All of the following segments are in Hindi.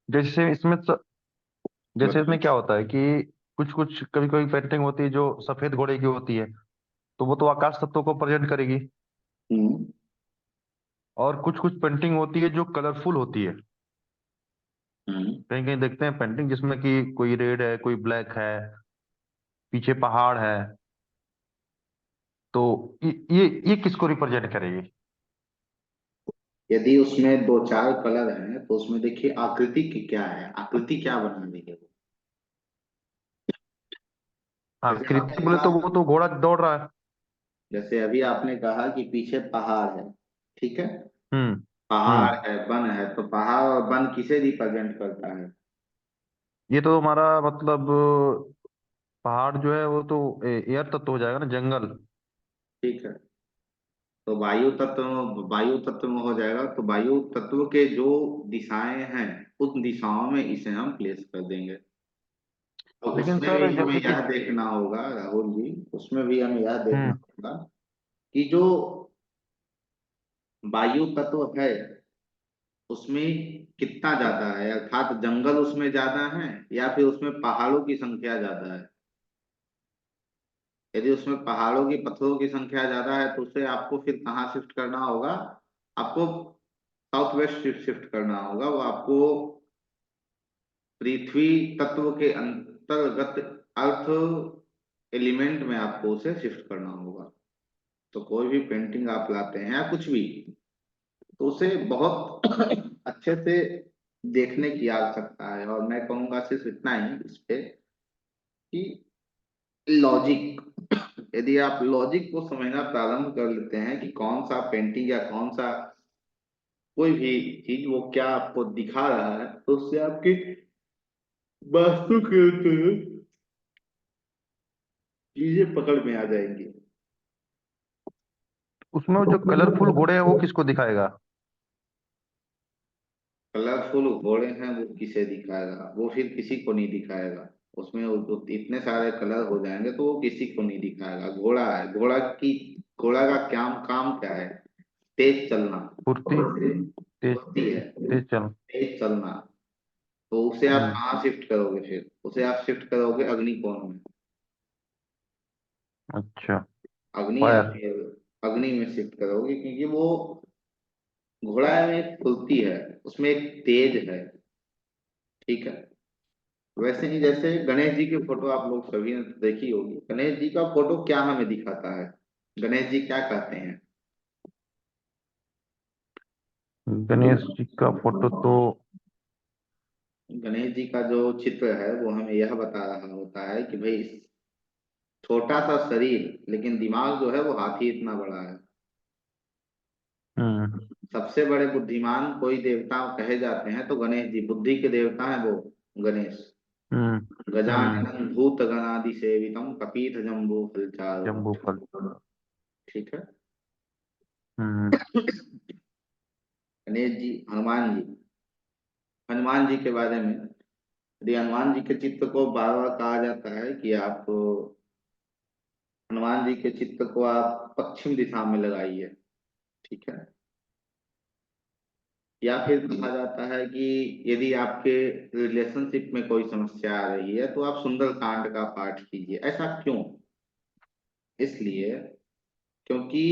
जैसे इसमें जैसे इसमें बताइए। क्या होता है कि कुछ कुछ कभी कभी पेंटिंग होती है जो सफेद घोड़े की होती है, तो वो तो आकाश तत्वों को प्रेजेंट करेगी। हम्म। और कुछ कुछ पेंटिंग होती है जो कलरफुल होती है। हम्म। कहीं कहीं देखते हैं पेंटिंग जिसमें कि कोई रेड है, कोई ब्लैक है, पीछे पहाड़ है। तो ये किसको रिप्रेजेंट करेगी? यदि उसमें दो चार कलर हैं तो उसमें देखिए आकृति की क्या है, आकृति क्या बना रही है वो। जैसे आपने आकृति बोले कहा, तो वो तो घोड़ा दौड़ रहा है। जैसे अभी आपने कहा कि पीछे पहाड़ है, ठीक है। हम्म। पहाड़ हम्म। है, वन है, तो पहाड़ और वन किसे रिप्रेजेंट करता है? ये तो हमारा मतलब पहाड़ जो है वो तो एयर तत्व हो जाएगा ना, जंगल। ठीक है। तो वायु तत्व में हो जाएगा, तो वायु तत्व के जो दिशाएं हैं उन दिशाओं में इसे हम प्लेस कर देंगे। तो लेकिन उसमें सर भी हमें जैसे कि यह देखना होगा राहुल जी, उसमें भी हमें यह देखना हम्म होगा कि जो वायु तत्व है उसमें कितना ज्यादा है, अर्थात जंगल उसमें ज्यादा है या फिर उसमें पहाड़ों की संख्या ज्यादा है। यदि उसमें पहाड़ों की पत्थरों की संख्या ज्यादा है तो उसे आपको फिर कहाँ शिफ्ट करना होगा? आपको साउथ वेस्ट शिफ्ट करना होगा, वो आपको पृथ्वी तत्व के अंतर्गत अर्थ एलिमेंट में आपको उसे शिफ्ट करना होगा। तो कोई भी पेंटिंग आप लाते हैं या कुछ भी, तो उसे बहुत अच्छे से देखने की आवश्यकता है। और मैं कहूंगा सिर्फ इतना ही इस पे कि लॉजिक, यदि आप लॉजिक को समझना प्रारंभ कर लेते हैं कि कौन सा पेंटिंग या कौन सा कोई भी चीज वो क्या आपको दिखा रहा है, तो उससे आपकी वास्तु के अंदर चीजें पकड़ में आ जाएंगी। उसमें वो जो कलरफुल घोड़े हैं वो किसको दिखाएगा? कलरफुल घोड़े हैं वो किसे दिखाएगा? वो फिर किसी को नहीं दिखाएगा। उसमें इतने सारे कलर हो जाएंगे तो वो किसी को नहीं दिखाएगा। घोड़ा है, घोड़ा का क्या काम क्या है? तेज चलना। फुर्ती, तेज, फुर्ती है, तेज चल। तेज चलना। तो उसे आप हम्म। कहाँ शिफ्ट करोगे? फिर उसे आप शिफ्ट करोगे अग्निकोण में। अच्छा। अग्नि या फायर। फिर अग्नि में शिफ्ट करोगे, क्योंकि वो घोड़ा में एक फुर्ती है, उसमें एक तेज है। ठीक है। वैसे ही जैसे गणेश जी की फोटो आप लोग सभी ने देखी होगी, गणेश जी का फोटो क्या हमें दिखाता है? गणेश जी क्या कहते हैं? गणेश जी का फोटो तो गणेश जी का जो चित्र है वो हमें यह बता रहा होता है कि भाई छोटा सा शरीर लेकिन दिमाग जो है वो हाथी इतना बड़ा है। हम्म सबसे बड़े बुद्धिमान कोई देवता कहे जाते हैं तो गणेश जी बुद्धि के देवता हैं वो, गणेश। हम्म हम्म गजाननं भूत गणादि सेवितम कपीत जम्बू जम्बू फलचारुणम। फल। ठीक है। हम्म गणेश जी, हनुमान जी, हनुमान जी के बारे में, यदि हनुमान जी के चित्र को बार बार कहा जाता है कि आप हनुमान जी के चित्र को आप पश्चिम दिशा में लगाइए, ठीक है। या फिर कहा जाता है कि यदि आपके रिलेशनशिप में कोई समस्या आ रही है तो आप सुंदरकांड का पाठ कीजिए। ऐसा क्यों? इसलिए क्योंकि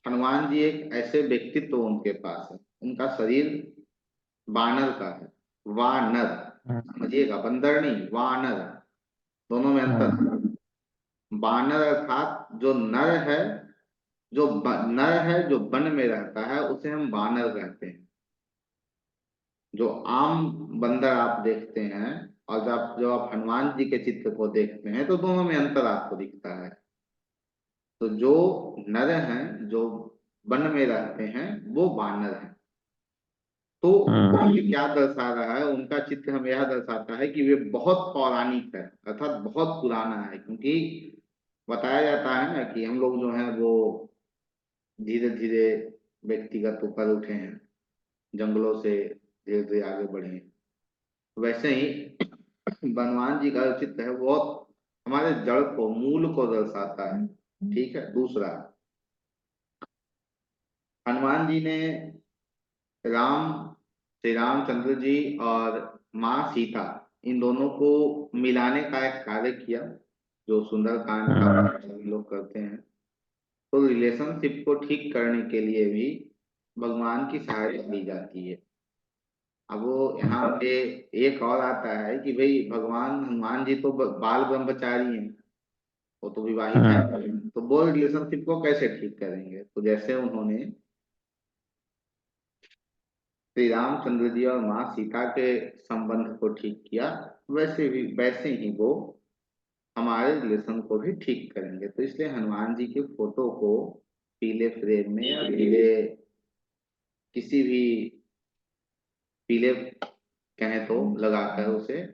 हनुमान जी एक ऐसे व्यक्तित्व उनके पास है, उनका शरीर वानर का है। वानर, हम्म समझिएगा, बंदर नहीं, वानर, दोनों में अंतर हम्म है। वानर अर्थात जो नर है, नर है जो वन में रहता है उसे हम वानर कहते हैं। जो आम बंदर आप देखते हैं और जो आप हनुमान जी के चित्र को देखते हैं तो दोनों में अंतर आपको दिखता है। तो जो नर हैं, जो वन में रहते हैं, वो वानर हैं। तो ये क्या दर्शा रहा है? उनका चित्र हमें यह दर्शाता है कि वे बहुत पौराणिक है, अर्थात बहुत पुराना है। क्योंकि बताया जाता है ना कि हम लोग जो है वो धीरे धीरे व्यक्तिगत ऊपर उठे हैं, जंगलों से धीरे धीरे आगे बढ़े हैं। वैसे ही हनुमान जी का जो चित्र है वो हमारे जड़ को, मूल को दर्शाता है। ठीक है। दूसरा, हनुमान जी ने राम श्री रामचंद्र जी और माँ सीता, इन दोनों को मिलाने का एक कार्य किया, जो सुंदरकांड का हम्म। सभी लोग करते हैं। तो रिलेशनशिप को ठीक करने के लिए भी भगवान की सहायता ली जाती है। अब वो यहाँ पे एक और आता है कि भाई भगवान हनुमान जी तो बाल ब्रह्मचारी हैं, वो तो विवाहित है, हम्म। तो वो रिलेशनशिप को कैसे ठीक करेंगे? तो जैसे उन्होंने श्री रामचंद्र जी और माँ सीता के संबंध को ठीक किया, वैसे ही वो हमारे रिलेशन को भी ठीक करेंगे। तो इसलिए हनुमान जी के फोटो को पीले फ्रेम में या पीले किसी भी पीले कहें तो लगाकर उसे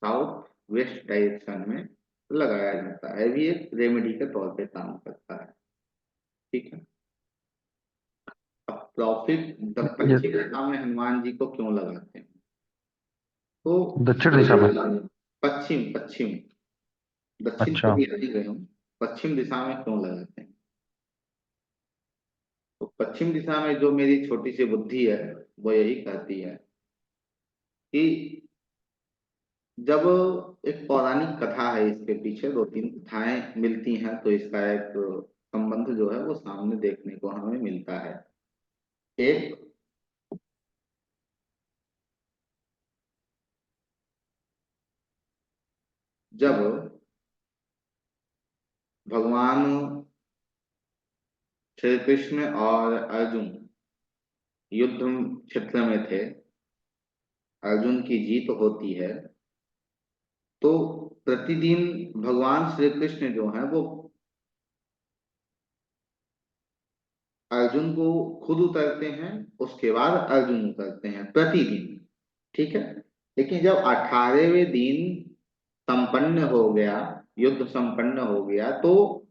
साउथ वेस्ट डायरेक्शन में लगाया जाता है, भी एक रेमेडी के तौर पे काम करता है। ठीक है। अब प्रॉफिट ये पश्चिम दिशा में हनुमान जी को क्यों लगाते हैं? तो दक्षिण दिशा में। पश्चिम पश्चिम, दक्षिण अच्छा। कभी नहीं गए हम। पश्चिम दिशा में क्यों लगाते हैं? तो पश्चिम दिशा में जो मेरी छोटी सी बुद्धि है वो यही कहती है कि जब एक पौराणिक कथा है, इसके पीछे दो तीन कथाएं मिलती हैं, तो इसका एक संबंध जो है वो सामने देखने को हमें मिलता है। एक, जब भगवान श्री कृष्ण और अर्जुन युद्ध क्षेत्र में थे, अर्जुन की जीत होती है, तो प्रतिदिन भगवान श्री कृष्ण जो है वो अर्जुन को खुद उतरते हैं, उसके बाद अर्जुन उतरते हैं प्रतिदिन। ठीक है। लेकिन जब 18वें दिन संपन्न हो गया, युद्ध संपन्न हो गया, तो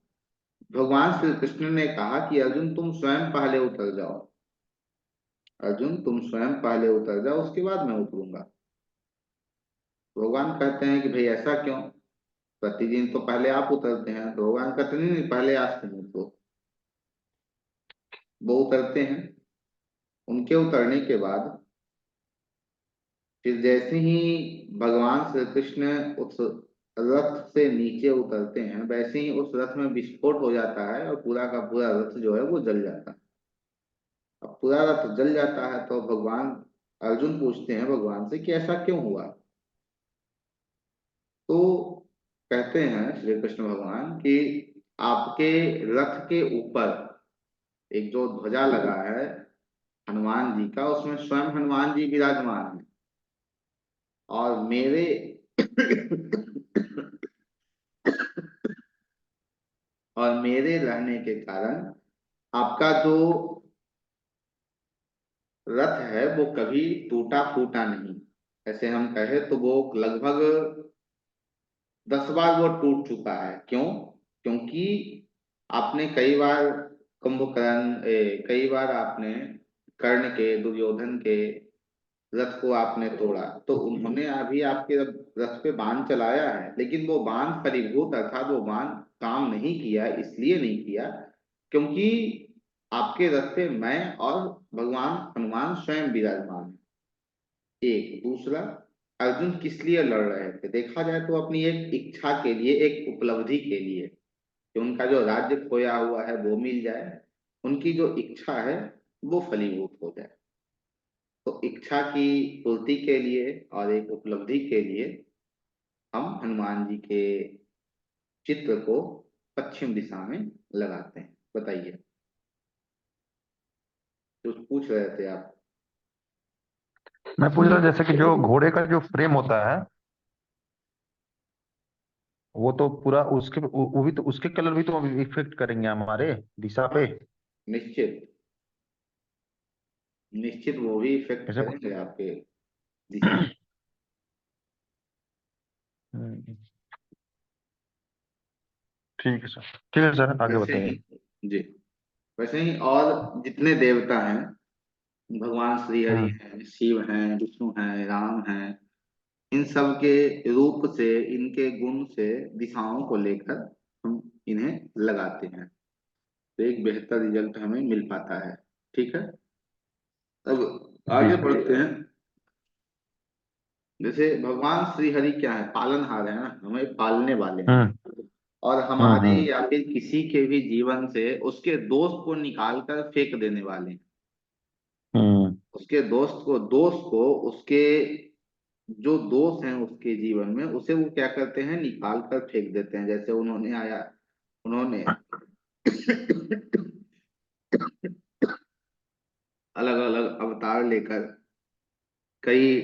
भगवान श्री कृष्ण ने कहा कि अर्जुन तुम स्वयं पहले उतर जाओ, अर्जुन तुम स्वयं पहले उतर जाओ, उसके बाद मैं उतरूंगा। भगवान कहते हैं कि भाई ऐसा क्यों, प्रतिदिन तो पहले आप उतरते हैं। तो भगवान कहते नहीं नहीं, पहले आज तुम उतरो। वो उतरते हैं, उनके उतरने के बाद फिर जैसे ही भगवान श्री कृष्ण उस रथ से नीचे उतरते हैं, वैसे ही उस रथ में विस्फोट हो जाता है और पूरा का पूरा रथ जो है वो जल जाता है। अब पूरा रथ जल जाता है तो भगवान अर्जुन पूछते हैं भगवान से कि ऐसा क्यों हुआ? तो कहते हैं श्री कृष्ण भगवान कि आपके रथ के ऊपर एक जो ध्वजा लगा है हनुमान जी का, उसमें स्वयं हनुमान जी विराजमान है, और मेरे और मेरे रहने के कारण आपका जो रथ है वो कभी टूटा फूटा नहीं। ऐसे हम कहे तो वो लगभग 10 बार वो टूट चुका है। क्यों? क्योंकि आपने कई बार कई बार आपने कर्ण के, दुर्योधन के रथ को आपने तोड़ा, तो उन्होंने अभी आपके रथ पे बाण चलाया है, लेकिन वो बाण फलीभूत अर्थात वो बाण काम नहीं किया। इसलिए नहीं किया क्योंकि आपके रथ पे मैं और भगवान हनुमान स्वयं विराजमान हैं। एक दूसरा, अर्जुन किस लिए लड़ रहे थे? देखा जाए तो अपनी एक इच्छा के लिए, एक उपलब्धि के लिए, कि उनका जो राज्य खोया हुआ है वो मिल जाए, उनकी जो इच्छा है वो फलीभूत हो जाए। तो इच्छा की पूर्ति के लिए और एक उपलब्धि के लिए हम हनुमान जी के चित्र को पश्चिम दिशा में लगाते हैं। बताइए, जो पूछ रहे थे आप। मैं पूछ रहा हूँ जैसे कि जो घोड़े का जो फ्रेम होता है, वो तो पूरा उसके वो भी तो उसके कलर भी तो इफेक्ट करेंगे हमारे दिशा पे। निश्चित, निश्चित वो भी इफेक्ट जैसे करेंगे आपके दिशा। हम्म, ठीक है सर, आगे वैसे ही, बताइए। जी, वैसे ही और जितने देवता हैं, भगवान श्री हरि हम्म। हैं, शिव हैं, विष्णु हैं, राम हैं, इन सब के रूप से, इनके गुण से दिशाओं को लेकर हम इन्हें लगाते हैं, तो एक बेहतर रिजल्ट हमें मिल पाता है। ठीक है। अब जी। आगे बढ़ते हैं। जैसे भगवान श्री हरि क्या है, पालनहार है ना, हमें पालने वाले हैं। हम्म और हमारे हम्म। या फिर किसी के भी जीवन से उसके दोस्त को निकाल कर फेंक देने वाले हैं। हम्म उसके दोस्त को उसके जो दोस्त हैं उसके जीवन में, उसे वो क्या करते हैं, निकाल कर फेंक देते हैं। जैसे उन्होंने आया, उन्होंने अलग अलग अवतार लेकर, कई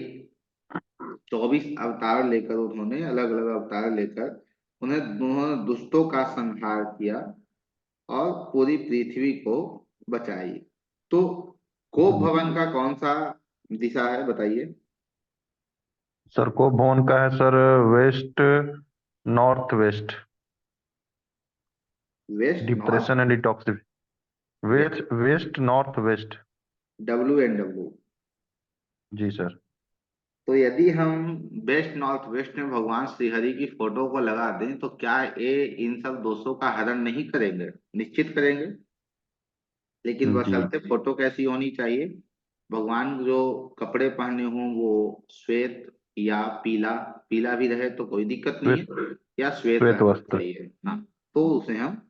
24 अवतार लेकर, उन्होंने अलग अलग अवतार लेकर उन्होंने दुष्टों का संहार किया और पूरी पृथ्वी को बचाई। तो कोप हम्म। भवन का कौन सा दिशा है बताइए। सर को भवन का है sir, west north west. West depression north and डिटॉक्सिफ, west west north west. WNW। जी सर। तो यदि हम वेस्ट नॉर्थ वेस्ट में भगवान श्री हरि की फोटो को लगा दें तो क्या ये इन सब दोषों का हरण नहीं करेंगे? निश्चित करेंगे। लेकिन जी। बशर्ते फोटो कैसी होनी चाहिए, भगवान जो कपड़े पहने हों वो श्वेत या पीला, पीला भी रहे तो कोई दिक्कत नहीं श्वेत, है, या श्वेत श्वेत रहना वस्त्र। चाहिए। हाँ, तो उसे हम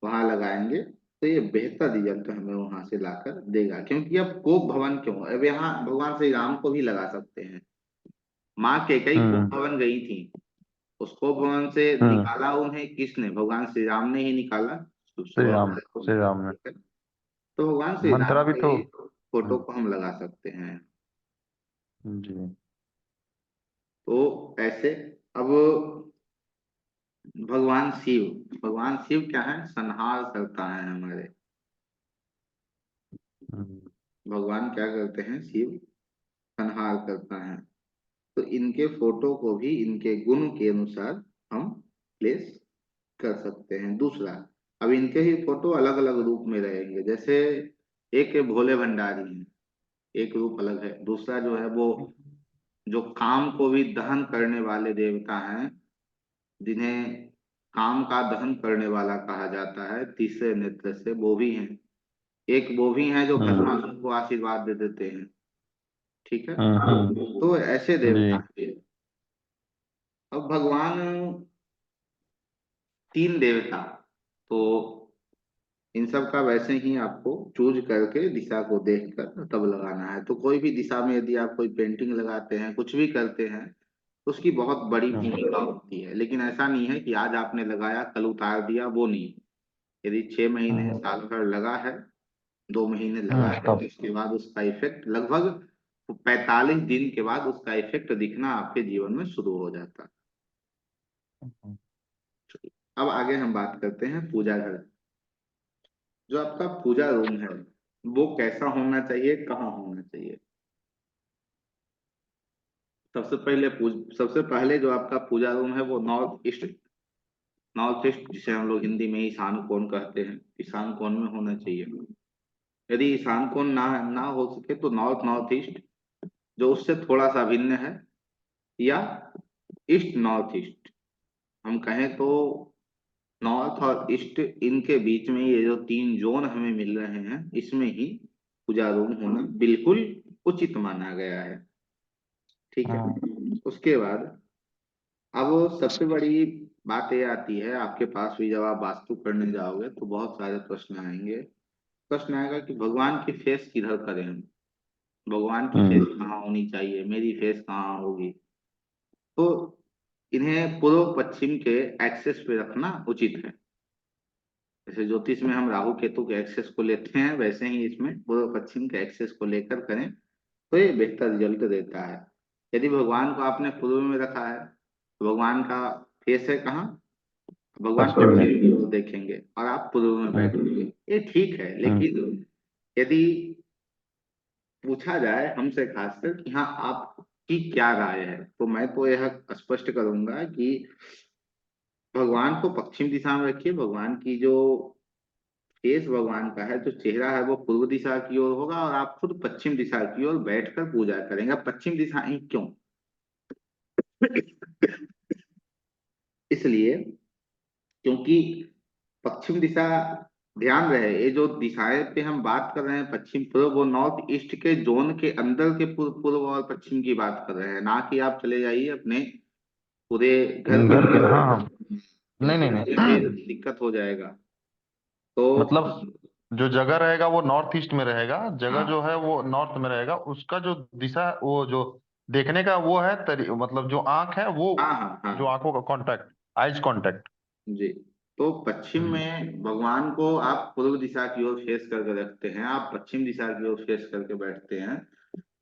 वहां लगाएंगे तो ये बेहतर रिजल्ट हमें वहां से लाकर देगा। क्योंकि अब कोप भवन क्यों, अब यहाँ भगवान श्री राम को भी लगा सकते हैं। माँ कैकेयी कोप हम्म भवन गई थी, उस कोप भवन से हम्म। निकाला उन्हें किसने? भगवान श्री राम ने ही निकाला। श्री राम, श्री राम ने। तो भगवान श्री राम मंत्रा भी तो। के फोटो हम्म, को हम लगा सकते हैं। जी। तो ऐसे, अब भगवान शिव क्या है, संहार करता है हमारे। हम्म भगवान क्या करते हैं, शिव संहार करता है। तो इनके फोटो को भी इनके गुण के अनुसार हम प्लेस कर सकते हैं। दूसरा, अब इनके ही फोटो अलग अलग रूप में रहेंगे। जैसे एक भोले भंडारी है, एक रूप अलग है। दूसरा जो है वो जो काम को भी दहन करने वाले देवता हैं, जिन्हें काम का दहन करने वाला कहा जाता है, तीसरे नेत्र से वो भी हैं। एक वो भी हैं जो हम्म भस्मासुर को आशीर्वाद दे देते हैं। ठीक है, हम्म। तो ऐसे जी। देवता हैं। अब भगवान तीन देवता, तो इन सब का वैसे ही आपको चूज करके दिशा को देखकर तब लगाना है। तो कोई भी दिशा में यदि आप कोई पेंटिंग लगाते हैं, कुछ भी करते हैं, तो उसकी बहुत बड़ी हम्म भूमिका होती है। लेकिन ऐसा नहीं है कि आज आपने लगाया कल उतार दिया, वो नहीं। यदि 6 महीने हम्म साल भर लगा है, 2 महीने लगा है, तो तब। उसके बाद उसका इफेक्ट लगभग 45 दिन के बाद उसका इफेक्ट दिखना आपके जीवन में शुरू हो जाता है। अब आगे हम बात करते हैं पूजा घर। जो आपका पूजा रूम है वो कैसा होना चाहिए, कहाँ होना चाहिए? सबसे पहले जो आपका पूजा रूम है वो नॉर्थ ईस्ट, जिसे हम लोग हिंदी में ईशान कोण कहते हैं, ईशान कोण में होना चाहिए। यदि ईशान कोण ना हो सके तो नॉर्थ नॉर्थ ईस्ट, जो उससे थोड़ा सा भिन्न है, या ईस्ट नॉर्थ ईस्ट। हम कहें तो नॉर्थ और ईस्ट, इनके बीच में ये जो 3 जोन हमें मिल रहे हैं, इसमें ही पूजा रूम होना बिल्कुल उचित माना गया है। ठीक है, हम्म उसके बाद अब सबसे बड़ी बात ये आती है, आपके पास भी जब आप वास्तु करने जाओगे तो बहुत सारे प्रश्न आएंगे। प्रश्न आएगा कि भगवान की फेस किधर करें हम, भगवान की फेस हम्म कहाँ होनी चाहिए, मेरी फेस कहाँ होगी? तो इन्हें पूर्व पश्चिम के एक्सेस पे रखना उचित है। जैसे ज्योतिष में हम राहु केतु के एक्सेस को लेते हैं, वैसे ही इसमें पूर्व पश्चिम के एक्सेस को लेकर करें तो ये बेहतर रिजल्ट देता है। यदि भगवान को आपने पूर्व में रखा है तो भगवान का फेस है कहाँ, भगवान पश्चिम में। पश्चिम की ओर देखेंगे और आप पूर्व में हम्म बैठेंगे। ये ठीक है, हम्म लेकिन यदि पूछा जाए हमसे खासकर कि हाँ आपकी क्या राय है, तो मैं तो यह स्पष्ट करूंगा कि भगवान को पश्चिम दिशा में रखिए। भगवान की जो फेस भगवान का है, जो चेहरा है, वो पूर्व दिशा की ओर होगा और आप खुद पश्चिम दिशा की ओर बैठकर पूजा करेंगे। अब पश्चिम दिशा ही क्यों? इसलिए क्योंकि पश्चिम दिशा ध्यान रहे, ये जो दिशाएं पे हम बात कर रहे हैं, पश्चिम पूर्व, वो नॉर्थ ईस्ट के जोन के अंदर के पूर्व पूर्व और पश्चिम की बात कर रहे हैं, ना कि आप चले जाइए अपने पूरे घर घर के, हाँ हाँ। की। नहीं नहीं क्योंकि नहीं। फिर दिक्कत हो जाएगा। तो मतलब जो जगह रहेगा वो नॉर्थ ईस्ट में रहेगा, जगह हाँ जो है वो नॉर्थ में रहेगा, उसका जो दिशा, वो जो देखने का वो है मतलब जो आंख है वो, हाँ हाँ जो हाँ आंखों का कांटेक्ट, आइज कांटेक्ट। जी। तो पश्चिम हम्म में भगवान को आप पूर्व दिशा की ओर फेस करके रखते हैं, आप पश्चिम दिशा की ओर फेस करके बैठते हैं,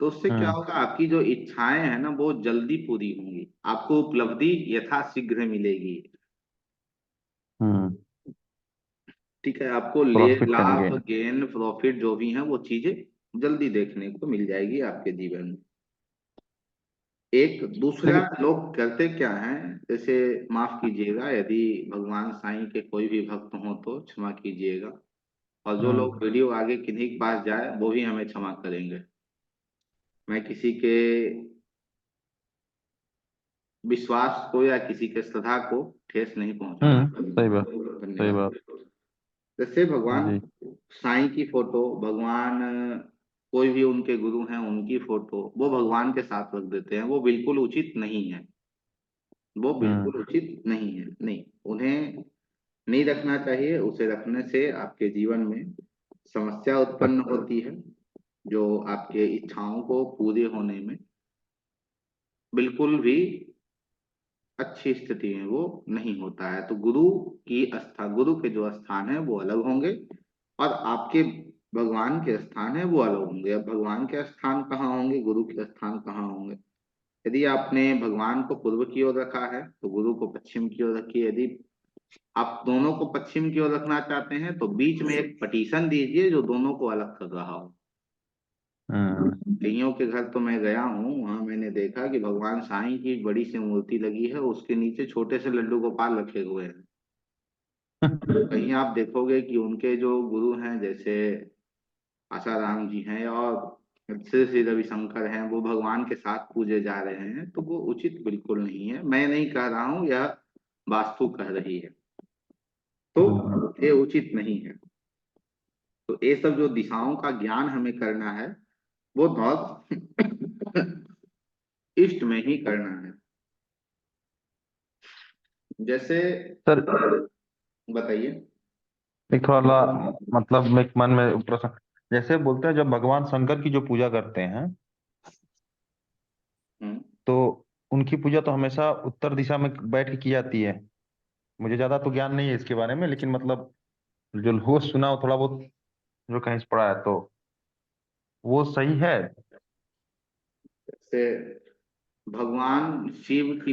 तो उससे क्या हम्म होगा, आपकी जो इच्छाएं हैं ना वो जल्दी पूरी होंगी, आपको उपलब्धि यथाशीघ्र मिलेगी। हम्म। ठीक है, आपको ले प्रॉफिट एंड लाभ गेन। गेन प्रॉफिट जो भी है वो चीजें जल्दी देखने को मिल जाएगी आपके जीवन में। एक दूसरा, लेकिन लोग करते क्या हैं, जैसे माफ कीजिएगा यदि भगवान साईं के कोई भी भक्त हो तो क्षमा कीजिएगा, और जो लोग हम्म वीडियो आगे किन्हीं के पास जाए वो भी हमें क्षमा करेंगे। मैं किसी के विश्वास को या किसी के श्रद्धा को ठेस नहीं पहुंचाना सही बात। चाहूंगा। सही धन्यवाद। बात। जैसे भगवान जी। साईं की फोटो, भगवान कोई भी उनके गुरु हैं उनकी फोटो वो भगवान के साथ रख देते हैं, वो बिल्कुल उचित नहीं है। वो हम्म बिल्कुल उचित नहीं है, नहीं, उन्हें नहीं रखना चाहिए। उसे रखने से आपके जीवन में समस्या उत्पन्न अच्छा। होती है, जो आपके इच्छाओं को पूरे होने में बिल्कुल भी अच्छी स्थिति में वो नहीं होता है। तो गुरु के जो स्थान है वो अलग होंगे, और आपके भगवान के स्थान है वो अलग होंगे। अब भगवान के स्थान कहाँ होंगे, गुरु के स्थान कहाँ होंगे? यदि आपने भगवान को पूर्व की ओर रखा है तो गुरु को पश्चिम की ओर रखिए। यदि आप दोनों को पश्चिम की ओर रखना चाहते हैं तो बीच में एक पटीशन दीजिए जो दोनों को अलग कर रहा हो। हम्म कईयों के घर तो मैं गया हूँ, वहां मैंने देखा कि भगवान साईं की बड़ी सी मूर्ति लगी है, उसके नीचे छोटे से लड्डू गोपाल रखे हुए हैं। कहीं आप देखोगे कि उनके जो गुरु हैं, जैसे आसाराम जी हैं और श्री श्री रविशंकर हैं, वो भगवान के साथ पूजे जा रहे हैं, तो वो उचित बिल्कुल नहीं है। मैं नहीं कह रहा हूँ, यह वास्तु कह रही है। तो हम्म। ये उचित नहीं है। तो ये सब जो दिशाओं का ज्ञान हमें करना है वो नॉर्थ ईस्ट में ही करना है। जैसे, सर, बताइए। एक थोड़ा मतलब एक मन में प्रश्न, जैसे बोलते हैं जब भगवान शंकर की जो पूजा करते हैं, हम्म। तो उनकी पूजा तो हमेशा उत्तर दिशा में बैठ के की जाती है। मुझे ज्यादा तो ज्ञान नहीं है इसके बारे में, लेकिन मतलब जो हो सुना हो थोड़ा बहुत, जो कहीं से पढ़ा है, तो वो सही है। जैसे भगवान शिव की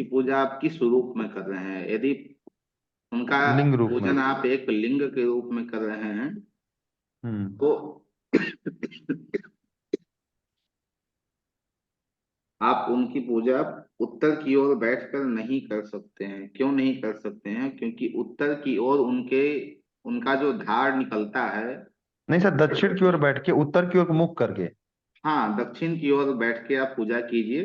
पूजा आप किस रूप में कर रहे हैं? यदि उनका लिंग रूप में। पूजन आप एक लिंग के रूप में कर रहे हैं हम्म तो आप उनकी पूजा उत्तर की ओर बैठकर नहीं कर सकते हैं। क्यों नहीं कर सकते हैं? क्योंकि उत्तर की ओर उनके उनका जो धार निकलता है। नहीं सर, दक्षिण की ओर बैठ के, उत्तर की ओर मुख करके। हाँ, दक्षिण की ओर बैठ के आप पूजा कीजिए।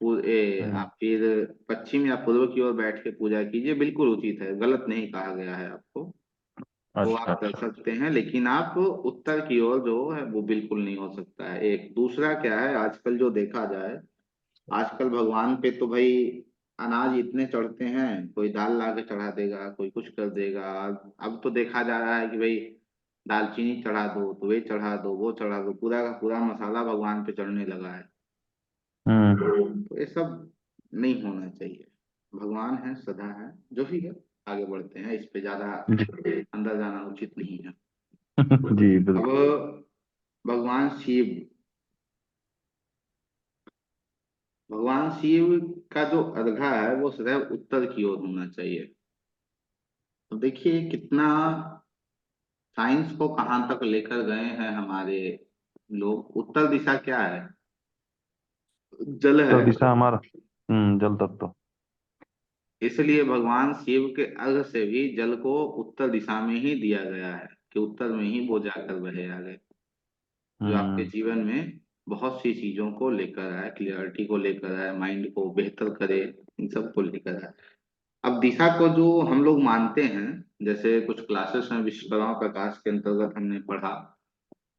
हम्म। आप फिर पश्चिम या पूर्व की ओर बैठ के पूजा कीजिए, बिल्कुल उचित है, गलत नहीं कहा गया है आपको। वो अच्छा आप कर अच्छा। सकते हैं, लेकिन आप उत्तर की ओर जो है वो बिल्कुल नहीं हो सकता है। एक दूसरा क्या है, आजकल जो देखा जाए, आजकल भगवान पे तो भाई अनाज इतने चढ़ते हैं, कोई दाल ला के चढ़ा देगा, कोई कुछ कर देगा। अब तो देखा जा रहा है कि भाई दालचीनी चढ़ा दो, तो वे चढ़ा दो, वो चढ़ा दो, पूरा का पूरा मसाला भगवान पे चढ़ने लगा है। हम्म। तो ये सब नहीं होना चाहिए। भगवान है, सदा है, जो भी है, आगे बढ़ते हैं, इस पे ज्यादा जी। अंदर जाना उचित नहीं है। जी बिल्कुल। अब भगवान शिव भगवान शिव का जो अर्घा है वो सदैव उत्तर की ओर होना चाहिए। तो देखिए कितना साइंस को कहाँ तक लेकर गए हैं हमारे लोग। उत्तर दिशा क्या है? जल है। उत्तर दिशा हमारा, जल तत्व। इसलिए भगवान शिव के अर्घ से भी जल को उत्तर दिशा में ही दिया गया है, कि उत्तर में ही वो जाकर बहे आगे, जो आपके हम्म जीवन में बहुत सी चीजों को लेकर आए, क्लियरिटी को लेकर आए, माइंड को बेहतर करे, इन सब को लेकर आए। अब दिशा को जो हम लोग मानते हैं, जैसे कुछ क्लासेस में विश्वकर्मा प्रकाश के अंतर्गत हमने पढ़ा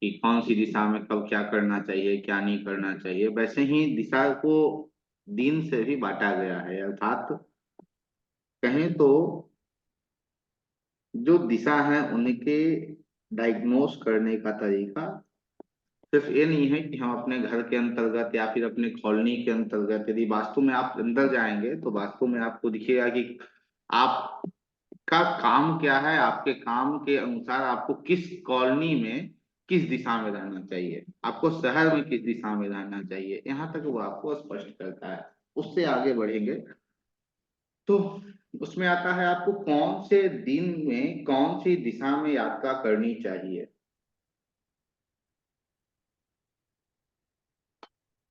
कि कौन सी दिशा में कब क्या करना चाहिए, क्या नहीं करना चाहिए, वैसे ही दिशा को दिन से भी बांटा गया है। अर्थात कहें तो जो दिशा है उनके डायग्नोस करने का तरीका सिर्फ ये नहीं है कि हम अपने घर के अंतर्गत या फिर अपने कॉलोनी के अंतर्गत, यदि वास्तु में आप अंदर जाएंगे तो वास्तु में आपको दिखेगा कि आपका काम क्या है, आपके काम के अनुसार आपको किस कॉलोनी में किस दिशा में रहना चाहिए, आपको शहर में किस दिशा में रहना चाहिए, यहाँ तक वो आपको स्पष्ट करता है। उससे आगे बढ़ेंगे तो उसमें आता है आपको कौन से दिन में कौन सी दिशा में यात्रा करनी चाहिए।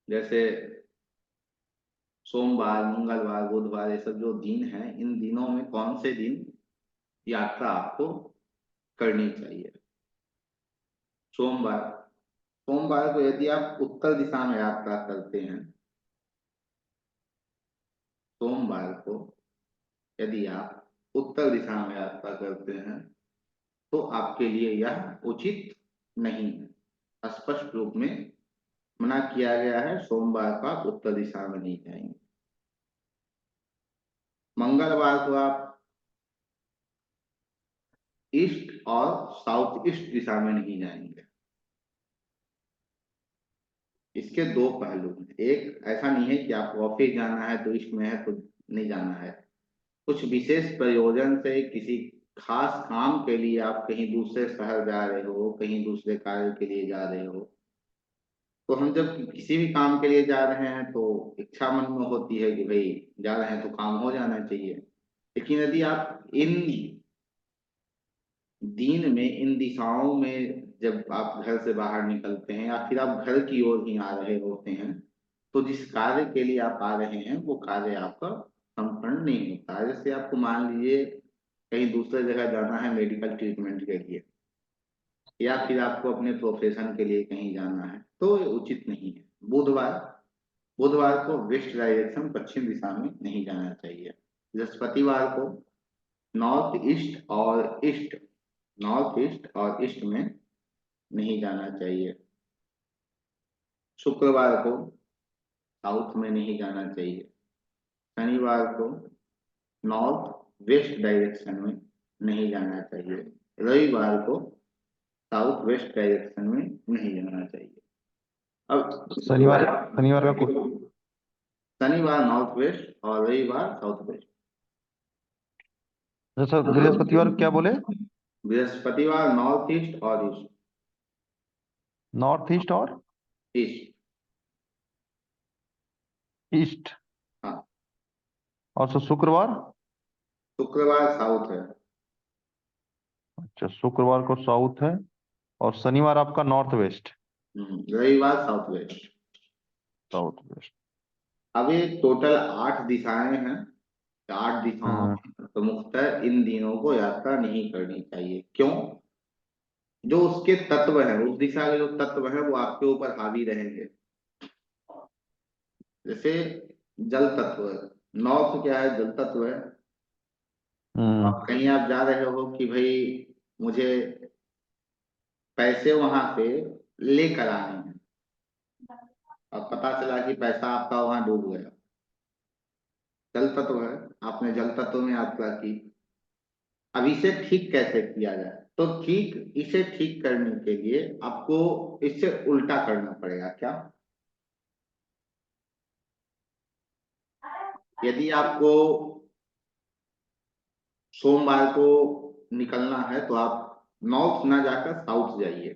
जैसे सोमवार, मंगलवार, बुधवार, ये सब जो दिन है, इन दिनों में कौन से दिन यात्रा आपको करनी चाहिए। सोमवार, सोमवार को यदि आप उत्तर दिशा में यात्रा करते हैं, सोमवार को यदि आप उत्तर दिशा में यात्रा करते हैं तो आपके लिए यह उचित नहीं है। स्पष्ट रूप में मना किया गया है, सोमवार को आप उत्तर दिशा में नहीं जाएंगे। मंगलवार को आप ईस्ट और साउथ ईस्ट दिशा में नहीं जाएंगे। इसके दो पहलू हैं। एक, ऐसा नहीं है कि आपको ऑफिस जाना है तो ईस्ट में है तो नहीं जाना है। कुछ विशेष प्रयोजन से किसी खास काम के लिए आप कहीं दूसरे शहर जा रहे हो, कहीं दूसरे कार्य के लिए जा रहे हो, तो हम जब किसी भी काम के लिए जा रहे हैं तो इच्छा मन में होती है कि भाई जा रहे हैं तो काम हो जाना चाहिए। लेकिन यदि आप इन दिन में, इन दिशाओं में जब आप घर से बाहर निकलते हैं या फिर आप घर की ओर ही आ रहे होते हैं, तो जिस कार्य के लिए आप आ रहे हैं वो कार्य आपका संपन्न नहीं होता है। जैसे आपको मान लीजिए कहीं दूसरे जगह जाना है मेडिकल ट्रीटमेंट के लिए, या फिर आपको अपने प्रोफेशन के लिए कहीं जाना है, तो ये उचित नहीं है। बुधवार, बुधवार को वेस्ट डायरेक्शन, पश्चिम दिशा में नहीं जाना चाहिए। बृहस्पतिवार को नॉर्थ ईस्ट और ईस्ट, नॉर्थ ईस्ट और ईस्ट में नहीं जाना चाहिए। शुक्रवार को साउथ में नहीं जाना चाहिए। शनिवार को नॉर्थ वेस्ट डायरेक्शन में नहीं जाना चाहिए। रविवार को साउथ वेस्ट डायरेक्शन में नहीं जाना चाहिए। अब शनिवार, शनिवार का शनिवार नॉर्थ वेस्ट और रविवार साउथ वेस्ट। जैसा बृहस्पतिवार को क्या बोले? बृहस्पतिवार नॉर्थ ईस्ट और ईस्ट, नॉर्थ ईस्ट और ईस्ट। ईस्ट। हाँ, और शुक्रवार? शुक्रवार साउथ है। अच्छा, शुक्रवार को साउथ है। और शनिवार आपका नॉर्थ वेस्ट। रविवार साउथ वेस्ट। South waste. अब ये टोटल 8 दिशाएं हैं। 8 दिशाओं हम्म। में प्रमुखतः इन दिनों को यात्रा नहीं करनी चाहिए। क्यों? जो उसके तत्व है, उस दिशा के जो तत्व है वो आपके ऊपर हावी रहेंगे। जैसे जल तत्व, नॉर्थ क्या है? जल तत्व है। हम्म। अब कहीं आप जा रहे हो कि भाई मुझे पैसे वहां से लेकर आने हैं, और पता चला कि पैसा आपका वहां डूब गया। जल तत्व है, आपने जल तत्व में यात्रा की। अब इसे ठीक कैसे किया जाए? तो ठीक, इसे ठीक करने के लिए आपको इससे उल्टा करना पड़ेगा। क्या? यदि आपको सोमवार को निकलना है तो आप नॉर्थ ना जाकर साउथ जाइए।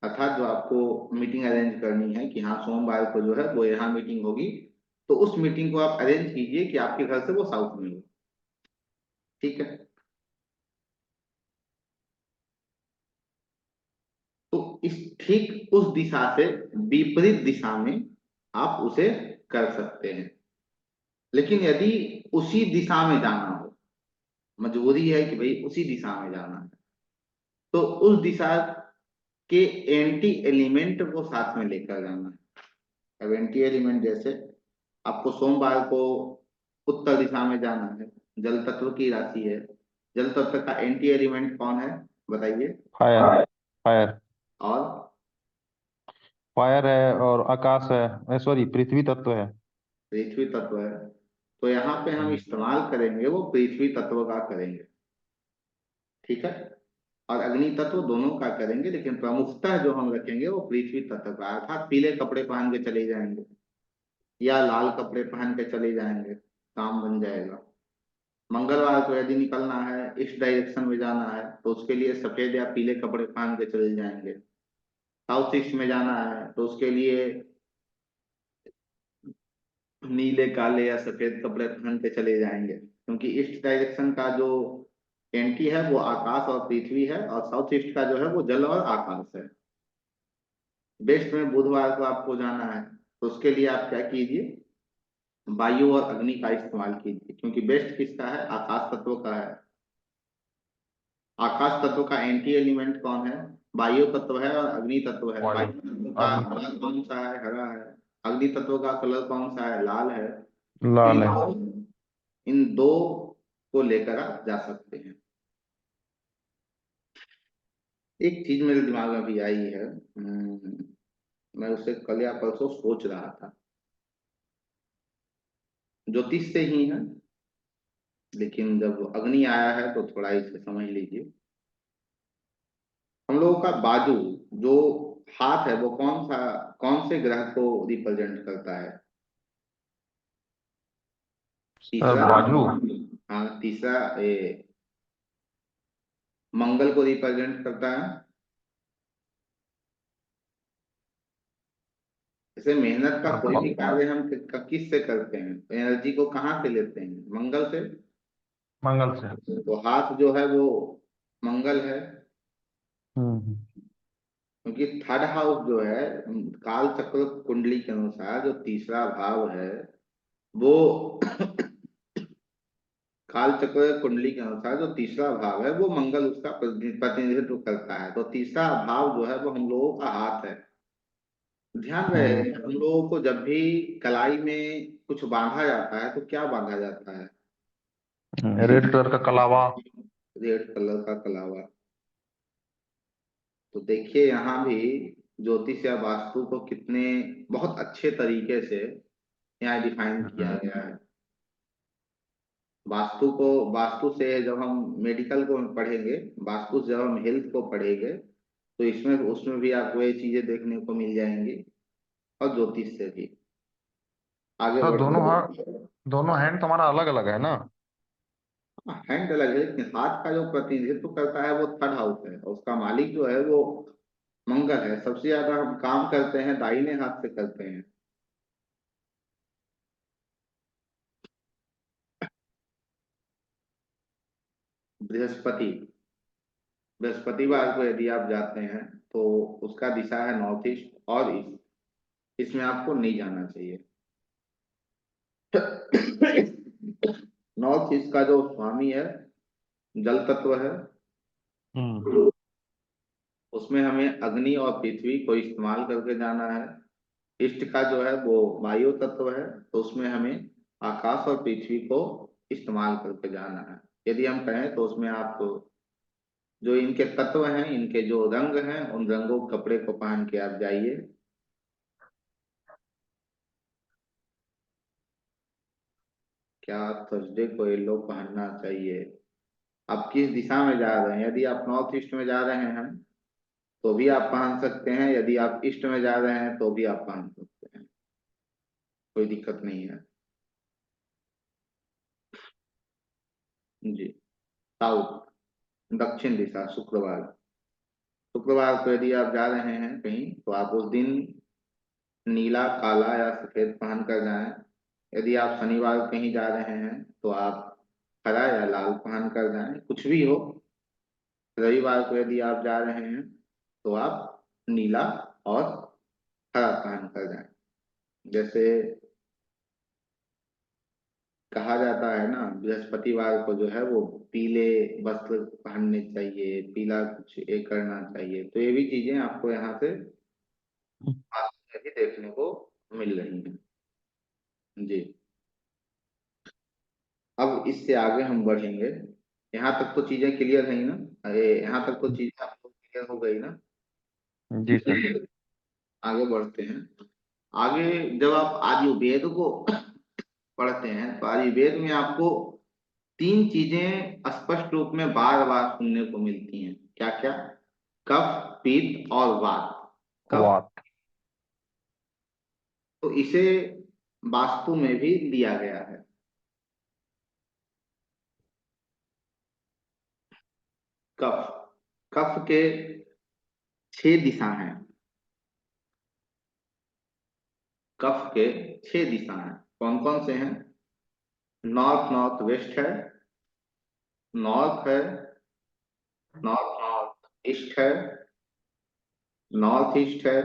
अर्थात जो आपको मीटिंग अरेंज करनी है कि हाँ सोमवार को जो है वो यहाँ मीटिंग होगी, तो उस मीटिंग को आप अरेंज कीजिए कि आपके घर से वो साउथ में हो। ठीक है? तो इस ठीक उस दिशा से विपरीत दिशा में आप उसे कर सकते हैं। लेकिन यदि उसी दिशा में जाना हो, मजबूरी है कि भाई उसी दिशा में जाना है, तो उस दिशा के एंटी एलिमेंट को साथ में लेकर जाना है। अब एंटी एलिमेंट जैसे आपको सोमवार को उत्तर दिशा में जाना है, जल तत्व की राशि है, जल तत्व का एंटी एलिमेंट कौन है, बताइए। फायर। फायर। और फायर है और आकाश है, सॉरी पृथ्वी तत्व है। पृथ्वी तत्व है। तो यहाँ पे हम हम्म। इस्तेमाल करेंगे वो पृथ्वी तत्व का करेंगे, ठीक है। और अग्नि तत्व दोनों का करेंगे, लेकिन प्रमुखतः जो हम रखेंगे वो पृथ्वी तत्व का, अर्थात पीले कपड़े पहन के चले जाएंगे या लाल कपड़े पहन के चले जाएंगे, काम बन जाएगा। मंगलवार को यदि निकलना है, इस डायरेक्शन में जाना है, तो उसके लिए सफेद या पीले कपड़े पहन के चले जाएंगे। साउथ ईस्ट में जाना है तो उसके लिए नीले काले या सफेद कपड़े पहन के चले जाएंगे, क्योंकि ईस्ट डायरेक्शन का जो एंटी है वो आकाश और पृथ्वी है, और साउथ ईस्ट का जो है वो जल और आकाश है। वेस्ट में बुधवार को आपको जाना है, तो उसके लिए आप क्या कीजिए, वायु और अग्नि का इस्तेमाल कीजिए, क्योंकि बेस्ट किसका है, आकाश तत्व का है। आकाश तत्व का एंटी एलिमेंट कौन है, वायु तत्व है और अग्नि तत्व है। वायु। वायु तत्व का अग्नि। कलर कौन सा है, हरा है। अग्नि तत्व का कलर कौन सा है, लाल है। इन लाल है। दो इन दो को लेकर आप जा सकते हैं। एक चीज मेरे दिमाग में भी आई है, मैं उसे कल या परसों सोच रहा था, ज्योतिष से ही है, लेकिन जब अग्नि आया है तो थोड़ा इसे समझ लीजिए। हम लोगों का बाजू, जो हाथ है, वो कौन से ग्रह को रिप्रेजेंट करता है। सर तीसरा, बाजू। हाँ तीसरा, मंगल को रिप्रेजेंट करता है। जैसे मेहनत का सर कोई भी कार्य हम किस से करते हैं, एनर्जी को कहाँ से लेते हैं, मंगल से। मंगल से। तो हाथ जो है वो मंगल है, हम्म। क्योंकि थर्ड हाउस जो है, काल चक्र कुंडली के अनुसार जो तीसरा भाव है वो काल चक्र कुंडली के अनुसार जो तीसरा भाव है वो मंगल उसका प्रतिनिधित्व करता है। तो तीसरा भाव जो है वो हम लोगों का हाथ है। ध्यान रहे, हम्म। हम लोगों को जब भी कलाई में कुछ बांधा जाता है तो क्या बांधा जाता है, रेड कलर का कलावा। रेड कलर का कलावा। तो देखिए यहाँ भी ज्योतिष या वास्तु को कितने बहुत अच्छे तरीके से यहाँ डिफाइन किया हम्म। गया है। वास्तु से जब हम मेडिकल को पढ़ेंगे, वास्तु से जब हम हेल्थ को पढ़ेंगे, तो इसमें उसमें भी आपको ये चीजें देखने को मिल जाएंगी, और ज्योतिष से भी आगे सर दोनों हाथ, बढ़ते। दोनों हैंड तुम्हारा अलग अलग है ना। हैंड अलग है, लेकिन हाथ का जो प्रतिनिधित्व करता है वो थर्ड हाउस है, और उसका मालिक जो है वो मंगल है। सबसे ज्यादा हम काम करते हैं दाहिने हाथ से करते हैं। बृहस्पति, बृहस्पतिवार को यदि आप जाते हैं तो उसका दिशा है नॉर्थ ईस्ट और ईस्ट, इसमें आपको नहीं जाना चाहिए। नॉर्थ ईस्ट का जो स्वामी है जल तत्व है, हम्म। उसमें हमें अग्नि और पृथ्वी को इस्तेमाल करके जाना है। ईस्ट का जो है वो वायु तत्व है, तो उसमें हमें आकाश और पृथ्वी को इस्तेमाल करके जाना है। यदि हम कहें तो उसमें आप जो इनके तत्व हैं, इनके जो रंग हैं, उन रंगों कपड़े को पहन के आप जाइए। क्या थर्सडे को येलो पहनना चाहिए, आप किस दिशा में जा रहे हैं। यदि आप नॉर्थ ईस्ट में जा रहे हैं तो भी आप पहन सकते हैं, यदि आप ईस्ट में जा रहे हैं तो भी आप पहन सकते हैं, कोई दिक्कत नहीं है। जी। साउथ, दक्षिण दिशा, शुक्रवार। शुक्रवार को यदि आप जा रहे हैं कहीं तो आप उस दिन नीला काला या सफेद पहन कर जाएं। यदि आप शनिवार को कहीं जा रहे हैं तो आप हरा या लाल पहन कर जाएं, कुछ भी हो। रविवार को यदि आप जा रहे हैं तो आप नीला और हरा पहन कर जाएं। जैसे कहा जाता है ना, बृहस्पतिवार को जो है वो पीले वस्त्र पहनने चाहिए, पीला कुछ ये करना चाहिए। तो ये भी चीजें आपको यहाँ से भी देखने को मिल रही हैं। जी। अब इससे आगे हम बढ़ेंगे, यहाँ तक तो चीजें क्लियर है ही ना? अरे यहाँ तक तो चीजें आपको क्लियर हो गई ना? जी सर। आगे बढ़ते हैं। आगे जब आप आयुर्वेद को पढ़ते हैं तो आयुर्वेद में आपको तीन चीजें स्पष्ट रूप में बार बार सुनने को मिलती हैं। क्या क्या? कफ, पित्त और वात। कफ, वात। तो इसे वास्तु में भी लिया गया है। कफ, कफ के छह दिशा हैं। कफ के छह दिशा हैं। कौन कौन से हैं? नॉर्थ नॉर्थ वेस्ट है, नॉर्थ है, नॉर्थ नॉर्थ ईस्ट है, नॉर्थ ईस्ट है,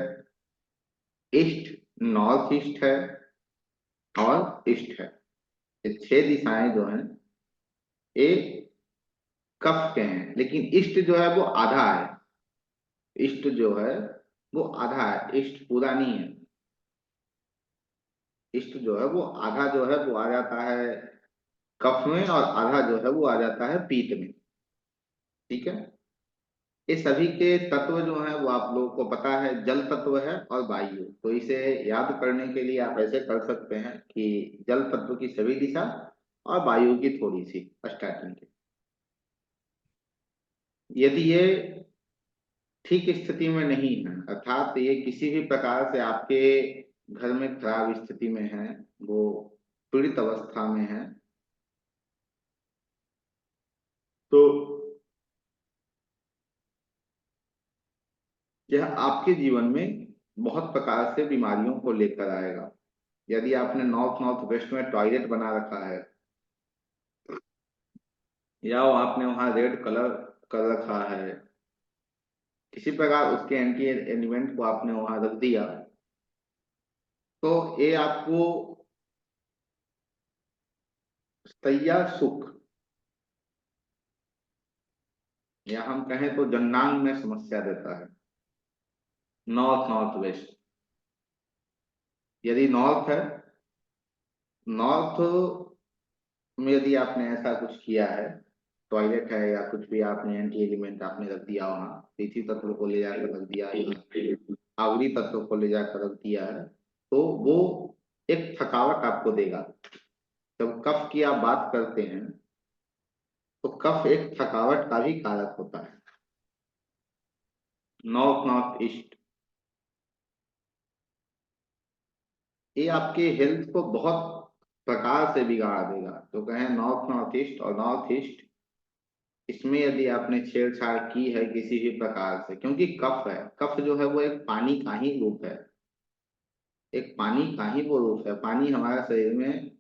ईस्ट नॉर्थ ईस्ट है और ईस्ट है। ये छह दिशाएं जो हैं ये कफ के हैं, लेकिन ईस्ट जो है वो आधा है। ईस्ट जो है वो आधा है, ईस्ट पूरा नहीं है। ईस्ट जो है वो आधा जो है वो आ जाता है कफ में, और आधा जो है वो आ जाता है पीत में। ठीक है। ये सभी के तत्व जो हैं वो आप लोगों को पता है, जल तत्व है और वायु। तो इसे याद करने के लिए आप ऐसे कर सकते हैं कि जल तत्व की सभी दिशा और वायु की थोड़ी सी स्टार्टिंग की। यदि ये ठीक स्थिति में नहीं है, अर्थात ये किसी भी प्रकार से आपके घर में खराब स्थिति में है, वो पीड़ित अवस्था में है, तो यह आपके जीवन में बहुत प्रकार से बीमारियों को लेकर आएगा। यदि आपने नॉर्थ नॉर्थ वेस्ट में टॉयलेट बना रखा है, या वो आपने वहां रेड कलर कर रखा है, किसी प्रकार उसके एंटी एलिमेंट को आपने वहां रख दिया, तो ये आपको सैया सुख, या हम कहें तो जननांग में समस्या देता है। नॉर्थ नॉर्थ वेस्ट, यदि नॉर्थ है, नॉर्थ में यदि आपने ऐसा कुछ किया है, टॉयलेट है या कुछ भी आपने एंटी एलिमेंट आपने रख दिया वहां, पृथ्वी तत्व को ले जाकर रख दिया है, आवरी तत्व को ले जाकर रख दिया है, तो वो एक थकावट आपको देगा। जब कफ की आप बात करते हैं तो कफ एक थकावट का भी कारक होता है। नॉर्थ नॉर्थ ईस्ट, ये आपके हेल्थ को बहुत प्रकार से बिगाड़ देगा। तो कहें नॉर्थ नॉर्थ ईस्ट और नॉर्थ ईस्ट, इसमें यदि आपने छेड़छाड़ की है किसी भी प्रकार से, क्योंकि कफ है, कफ जो है वो एक पानी का ही रूप है। एक पानी का ही वो रूप है। पानी हमारे शरीर में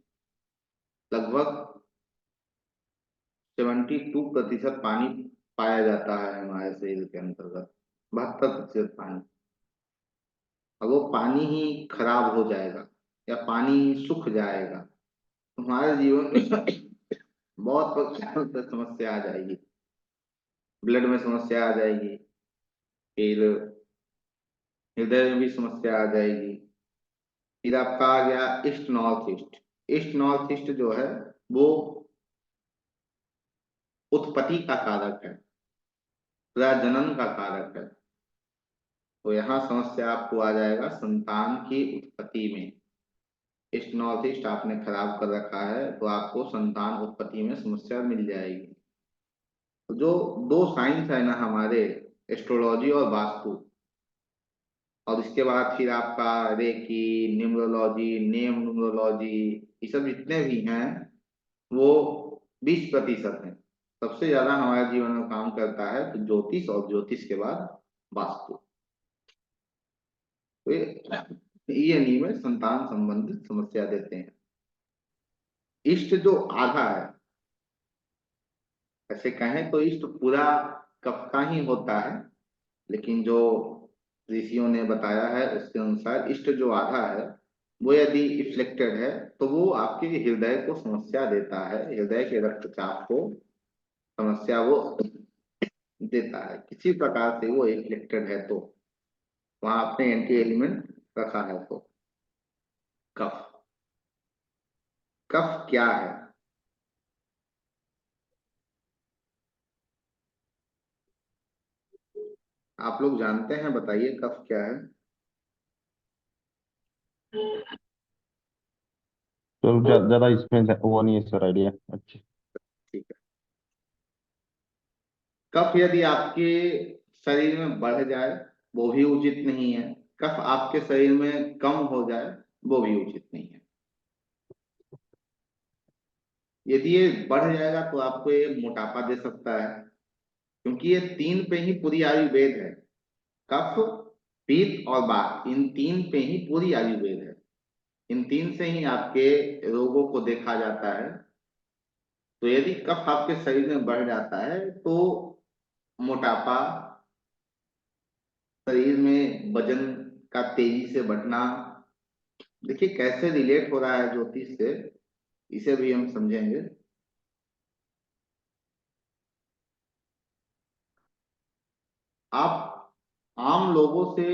लगभग 72% पानी पाया जाता है हमारे शरीर के अंतर्गत। 72% पानी। और वो पानी ही खराब हो जाएगा या पानी सूख जाएगा तो हमारे जीवन में बहुत प्रकार से समस्या आ जाएगी। ब्लड में समस्या आ जाएगी, फिर हृदय में भी समस्या आ जाएगी। फिर आपका आ गया east north east. East north east जो है वो उत्पत्ति का कारक है, प्रजनन का कारक है। तो यहाँ समस्या आपको आ जाएगा संतान की उत्पत्ति में। ईस्ट नॉर्थ ईस्ट आपने खराब कर रखा है तो आपको संतान उत्पत्ति में समस्या मिल जाएगी। तो जो दो साइंस है ना हमारे, एस्ट्रोलॉजी और वास्तु, और इसके बाद फिर आपका रेकी, न्यूमरोलॉजी, नेम न्यूमरोलॉजी, ये सब जितने भी हैं वो 20% है। सबसे ज्यादा हमारे जीवन में काम करता है तो ज्योतिष, और ज्योतिष के बाद वास्तु। तो ये नियम है, संतान संबंधित समस्या देते हैं। इष्ट जो आधा है, ऐसे कहें तो इष्ट पूरा कफ का ही होता है, लेकिन जो ऋषियों ने बताया है उसके अनुसार इष्ट जो आधा है वो यदि इफ्लेक्टेड है तो वो आपके हृदय को समस्या देता है, हृदय के रक्तचाप को समस्या वो देता है। किसी प्रकार से वो इफ्लेक्टेड है तो वहां आपने एंटी एलिमेंट रखा है तो। कफ, कफ क्या है? आप लोग जानते हैं, बताइए कफ क्या है। तो ज्यादा इसमें वो नहीं है सर आइडिया। अच्छा। ठीक है। कफ यदि आपके शरीर में बढ़ जाए वो भी उचित नहीं है। कफ आपके शरीर में कम हो जाए वो भी उचित नहीं है। यदि ये बढ़ जाएगा तो आपको ये मोटापा दे सकता है, क्योंकि ये तीन पे ही पूरी आयुर्वेद है। कफ, पित्त और वात, इन तीन पे ही पूरी आयुर्वेद है। इन तीन से ही आपके रोगों को देखा जाता है। तो यदि कफ आपके शरीर में बढ़ जाता है तो मोटापा, शरीर में वजन का तेजी से बढ़ना, देखिए कैसे रिलेट हो रहा है ज्योतिष से, इसे भी हम समझेंगे। आप आम लोगों से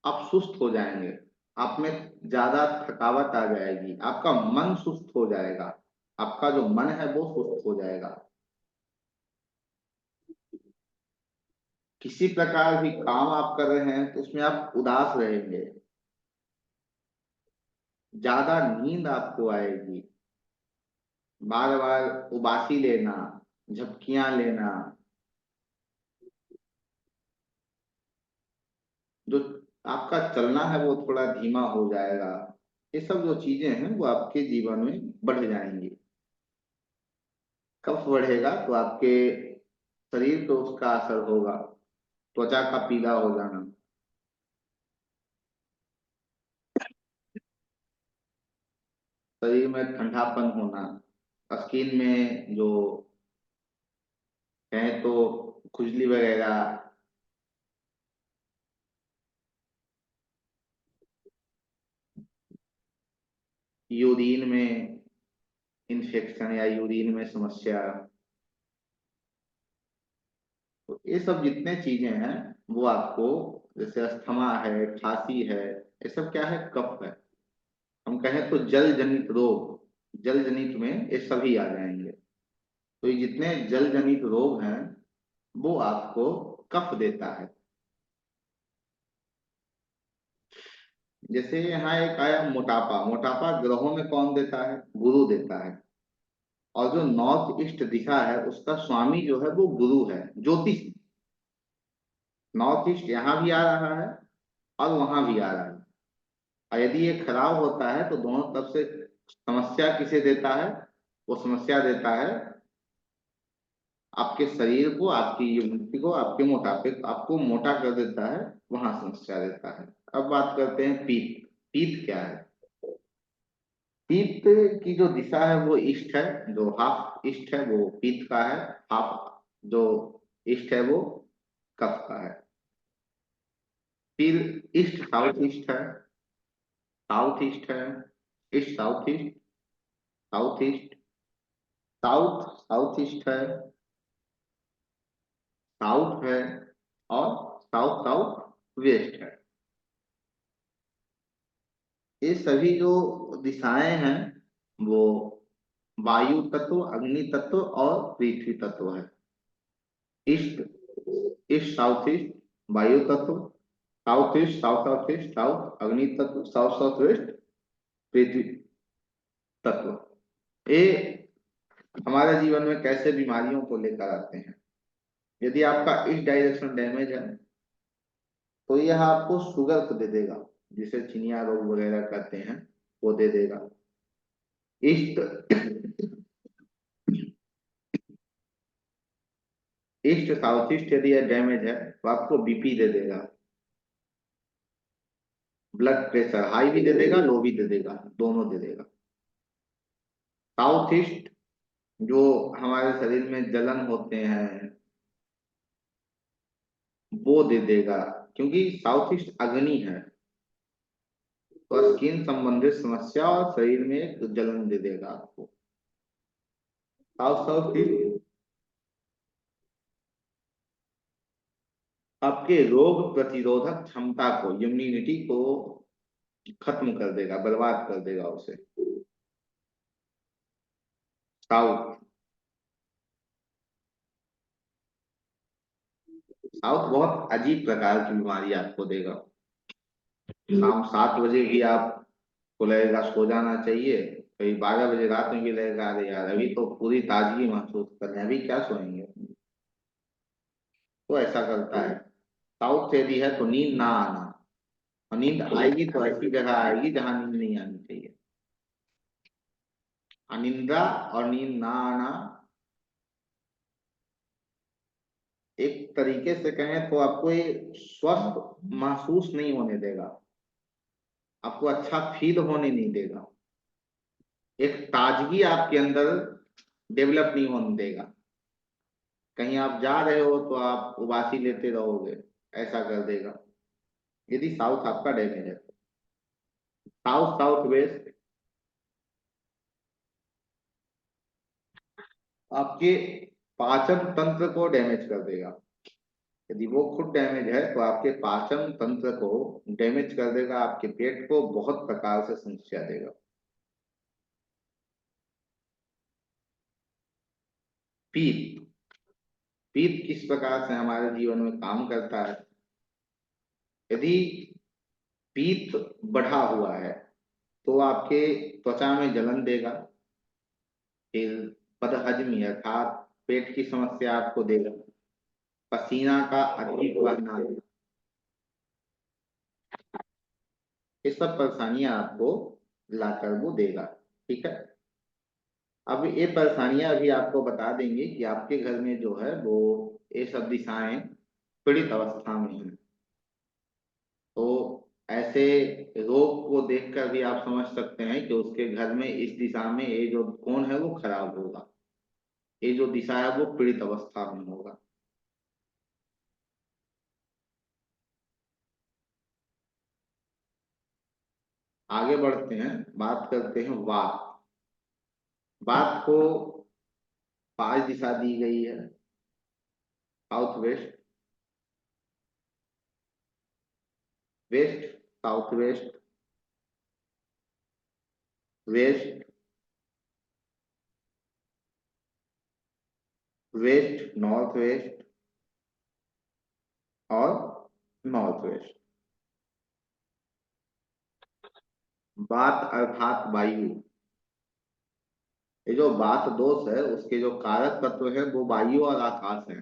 आप सुस्त हो जाएंगे, आप में ज्यादा थकावट आ जाएगी, आपका मन सुस्त हो जाएगा, आपका जो मन है वो सुस्त हो जाएगा। किसी प्रकार भी काम आप कर रहे हैं तो उसमें आप उदास रहेंगे, ज्यादा नींद आपको आएगी, बार बार उबासी लेना, झपकियां लेना, जो आपका चलना है वो थोड़ा धीमा हो जाएगा। ये सब जो चीजें हैं वो आपके जीवन में बढ़ जाएंगी। कफ बढ़ेगा तो आपके शरीर पे उसका असर होगा। त्वचा का पीला हो जाना, शरीर में ठंडापन होना, स्किन में जो है तो खुजली वगैरह, यूरिन में इन्फेक्शन या यूरिन में समस्या, तो ये सब जितने चीजें हैं वो आपको, जैसे अस्थमा है, खांसी है, ये सब क्या है, कफ है। हम कहें तो जल जनित रोग, जल जनित में ये सभी आ जाएंगे। तो ये जितने जल जनित रोग हैं वो आपको कफ देता है। जैसे यहाँ एक आया मोटापा, मोटापा ग्रहों में कौन देता है, गुरु देता है। और जो नॉर्थ ईस्ट दिशा है उसका स्वामी जो है वो गुरु है, ज्योतिष। नॉर्थ ईस्ट यहाँ भी आ रहा है और वहां भी आ रहा है। और यदि ये खराब होता है तो दोनों तरफ से समस्या किसे देता है, वो समस्या देता है आपके शरीर को, आपकी इम्यूनिटी को, आपके मोटापे को, आपको मोटा कर देता है, वहां समस्या देता है। अब बात करते हैं पीत। पीत क्या है। पीत की जो दिशा है वो ईस्ट है, जो हाफ ईस्ट है वो पीत का है, हाफ जो ईस्ट है वो कफ का है। फिर ईस्ट साउथ ईस्ट है, साउथ ईस्ट है, east south east, south east, south south east है, साउथ है, और साउथ साउथ वेस्ट है। ये सभी जो दिशाएं हैं वो वायु तत्व, अग्नि तत्व और पृथ्वी तत्व है। ईस्ट, ईस्ट साउथ ईस्ट वायु तत्व, south east south south east south अग्नि तत्व, साउथ साउथ वेस्ट पृथ्वी तत्व। ये हमारे जीवन में कैसे बीमारियों को लेकर आते हैं। यदि आपका इस डायरेक्शन डैमेज है तो यह आपको शुगर को दे देगा, जिसे चिनिया रोग वगैरह कहते हैं, वो दे देगा। ईस्ट, ईस्ट साउथ ईस्ट यदि यह डैमेज है तो आपको बीपी दे देगा, ब्लड प्रेशर हाई भी दे देगा, लो भी दे देगा, दोनों दे देगा। साउथ ईस्ट जो हमारे शरीर में जलन होते हैं वो दे देगा, क्योंकि साउथ ईस्ट अग्नि है, तो स्किन संबंधित समस्या और शरीर में एक जलन दे देगा आपको। साउथ साउथ ईस्ट आपके रोग प्रतिरोधक क्षमता को, इम्यूनिटी को खत्म कर देगा, बर्बाद कर देगा उसे। साउथ, साउथ बहुत अजीब प्रकार की बीमारी आपको देगा। शाम 7 बजे भी आपको लगेगा सो जाना चाहिए, कभी 12 बजे रात में भी लगेगा अरे यार अभी तो पूरी ताजगी महसूस कर रहे हैं, अभी क्या सोएंगे। तो ऐसा करता है। साउथ यदि है तो नींद ना आना, और नींद आएगी तो ऐसी जगह आएगी जहां नींद नहीं आनी चाहिए। अनिद्रा और नींद ना आना एक तरीके से कहें तो आपको ये स्वस्थ महसूस नहीं होने देगा, आपको अच्छा फील होने नहीं देगा, एक ताजगी आपके अंदर डेवलप नहीं होने देगा। कहीं आप जा रहे हो तो आप उबासी लेते रहोगे, ऐसा कर देगा यदि साउथ आपका डैमेज है। साउथ साउथ वेस्ट आपके पाचन तंत्र को डैमेज कर देगा। यदि वो खुद डैमेज है तो आपके पाचन तंत्र को डैमेज कर देगा, आपके पेट को बहुत प्रकार से समस्या देगा। पीत, पीत किस प्रकार से हमारे जीवन में काम करता है। यदि पीत बढ़ा हुआ है तो आपके त्वचा में जलन देगा, फिर बदहजमी अर्थात पेट की समस्या आपको देगा, पसीना का अधिक बहना, ये सब परेशानियां आपको लाकर वो देगा। ठीक है। अब ये परेशानियां अभी आपको बता देंगे कि आपके घर में जो है वो ये सब दिशाएं पीड़ित अवस्था में हैं। तो ऐसे रोग को देखकर भी आप समझ सकते हैं कि उसके घर में इस दिशा में ये जो कौन है वो खराब होगा, ये जो दिशा है वो पीड़ित अवस्था में होगा। आगे बढ़ते हैं, बात करते हैं वात। वात को 5 दिशा दी गई है, south west, west south west, west, west north west और नॉर्थ वेस्ट। वात अर्थात वायु, ये जो वात दोष है उसके जो कारक तत्व है वो वायु और आकाश है।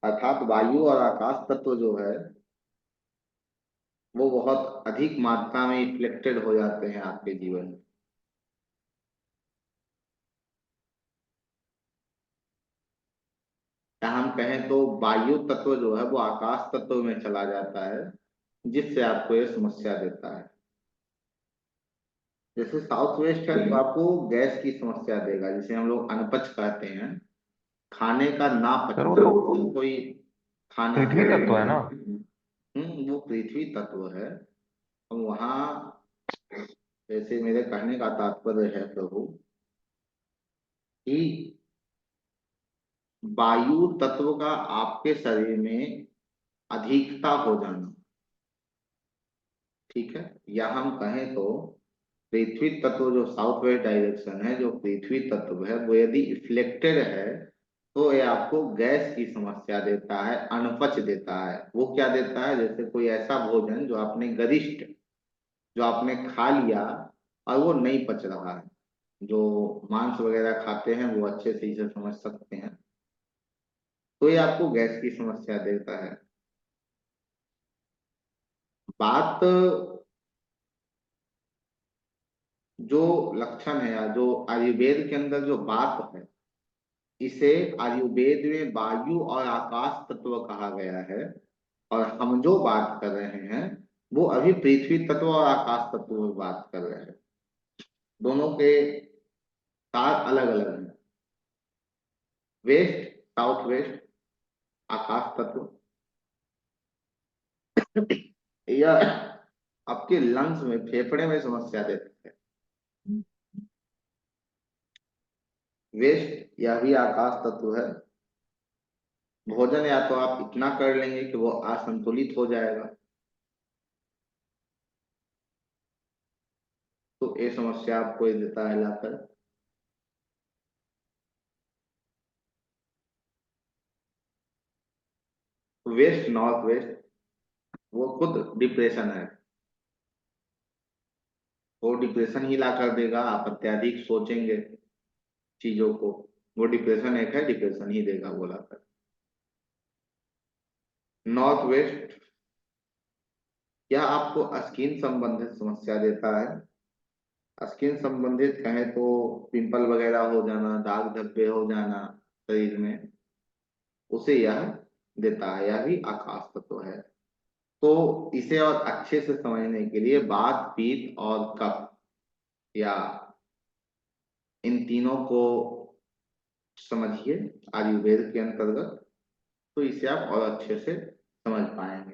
अर्थात वायु और आकाश तत्व जो है वो बहुत अधिक मात्रा में इफ्लेक्टेड हो जाते हैं आपके जीवन में। या हम कहें तो वायु तत्व जो है वो आकाश तत्व में चला जाता है, जिससे आपको ये समस्या देता है। जैसे साउथ वेस्ट है तो आपको गैस की समस्या देगा, जिसे हम लोग अनपच कहते हैं, खाने का ना सर वो पचना। तो कोई खाना पृथ्वी है, तत्व है ना। वो पृथ्वी तत्व है। वहां जैसे मेरे कहने का तात्पर्य है प्रभु कि वायु तत्व का आपके शरीर में अधिकता हो जाना, ठीक है, या हम कहें तो पृथ्वी तत्व जो साउथ वेस्ट डायरेक्शन है, जो पृथ्वी तत्व है वो यदि इफ्लेक्टेड है तो ये आपको गैस की समस्या देता है, अनपच देता है। वो क्या देता है, जैसे कोई ऐसा भोजन जो आपने गरिष्ठ, जो आपने खा लिया और वो नहीं पच रहा है। जो मांस वगैरह खाते हैं वो अच्छे से इसे समझ सकते हैं। तो ये आपको गैस की समस्या देता है। बात जो लक्षण है या जो आयुर्वेद के अंदर जो बात है, इसे आयुर्वेद में वायु और आकाश तत्व कहा गया है। और हम जो बात कर रहे हैं वो अभी पृथ्वी तत्व और आकाश तत्व में बात कर रहे हैं। दोनों के तार अलग अलग हैं। वेस्ट साउथ वेस्ट आकाश तत्व, यह आपके लंग्स में फेफड़े में समस्या देता है। वेस्ट यह भी आकाश तत्व है। भोजन या तो आप इतना कर लेंगे कि वो असंतुलित हो जाएगा, तो ये समस्या आपको ये देता है लाकर। वेस्ट नॉर्थ वेस्ट वो खुद डिप्रेशन है। वो डिप्रेशन ही ला कर देगा, आप अत्यधिक सोचेंगे चीजों को, वो डिप्रेशन एक है, डिप्रेशन ही देगा वो लाकर। नॉर्थ वेस्ट क्या आपको स्किन संबंधित समस्या देता है? स्किन संबंधित कहें तो पिंपल वगैरह हो जाना, दाग धब्बे हो जाना शरीर में, उसे यह देता है। यह भी आकाश तत्व है। तो इसे और अच्छे से समझने के लिए वात पित्त और कफ या इन तीनों को समझिए आयुर्वेद के अंतर्गत, तो इसे आप और अच्छे से समझ पाएंगे।